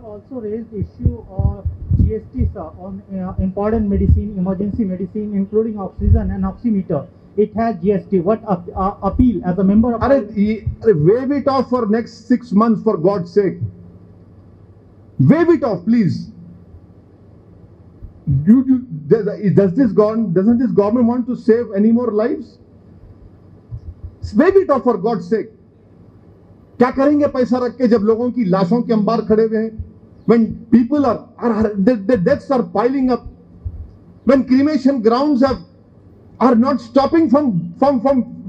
also raised issue of GST, sir, on important medicine, emergency medicine, including oxygen and oximeter. It has GST. What appeal as a member of? Waive it off for next 6 months, for God's sake. Waive it off, please. Doesn't this government want to save any more lives? Waive it off, for God's sake. क्या करेंगे पैसा रख के जब लोगों की लाशों के अंबार खड़े हुए हैं? When people the deaths are piling up, when cremation grounds are not stopping from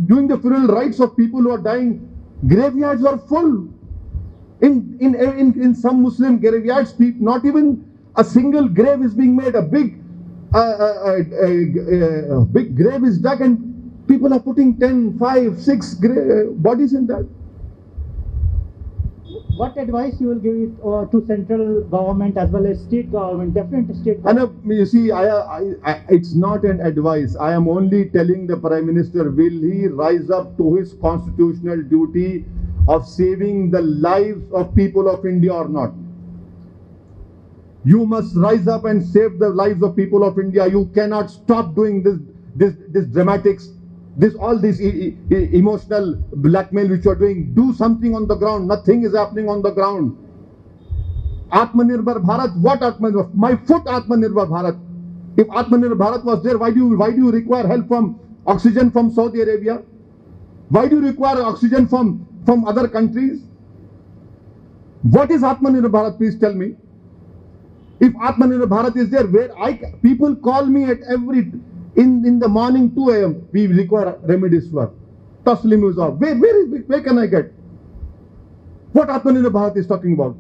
doing the funeral rites of people who are dying, graveyards are full. In some Muslim graveyards, not even a single grave is being made. A big grave is dug and people are putting 10, 5, 6 bodies in that. What advice you will give it to central government as well as state government, different state government? You see, it's not an advice. I am only telling the Prime Minister, will he rise up to his constitutional duty of saving the lives of people of India or not? You must rise up and save the lives of people of India. You cannot stop doing this dramatics, all this emotional blackmail which you are doing. Do something on the ground. Nothing is happening on the ground. Atmanirbhar Bharat, what Atmanirbhar? My foot Atmanirbhar Bharat. If Atmanirbhar Bharat was there, why do you require help from oxygen from Saudi Arabia? Why do you require oxygen from other countries? What is Atmanirbhar Bharat? Please tell me. If Atmanirbhar Bharat is there, people call me at in the morning 2 a.m. we require Remdesivir. Tocilizumab. Where can I get? What Atmanirbhar Bharat is talking about?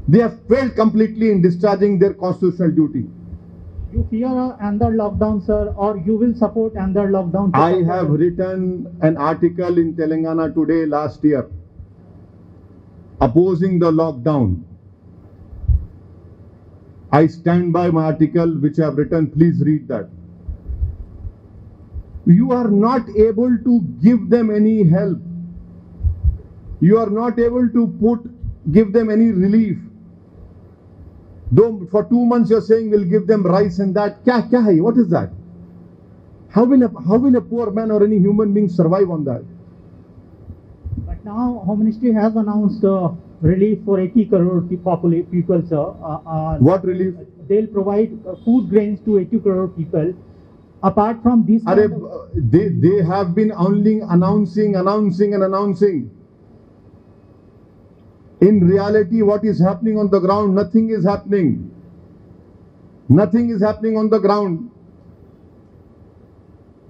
They have failed completely in discharging their constitutional duty. You fear another lockdown, sir, or you will support another lockdown? I have written an article in Telangana Today last year opposing the lockdown. I stand by my article which I have written. Please read that. You are not able to give them any help. You are not able to give them any relief. Though for 2 months you are saying we'll give them rice and that. Kya hai? What is that? How will a poor man or any human being survive on that? But now Home Ministry has announced relief for 80 crore people, sir. What relief? They'll provide food grains to 80 crore people. Apart from this, they have been only announcing. In reality, what is happening on the ground? Nothing is happening. Nothing is happening on the ground.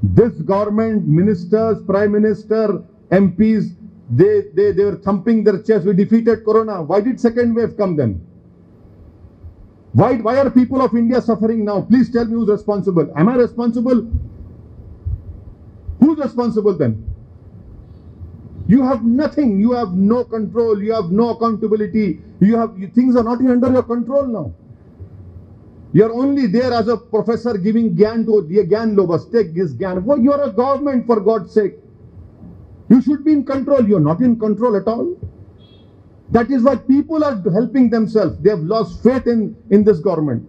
This government, ministers, Prime Minister, MPs, they were thumping their chest. We defeated Corona. Why did second wave come then? Why are people of India suffering now? Please tell me who's responsible. Am I responsible? Who's responsible then? You have nothing. You have no control. You have no accountability. Things are not under your control now. You are only there as a professor giving gyan to gyan lobas. Take this gyan. Well, you are a government, for God's sake. You should be in control. You are not in control at all. That is why people are helping themselves. They have lost faith in this government.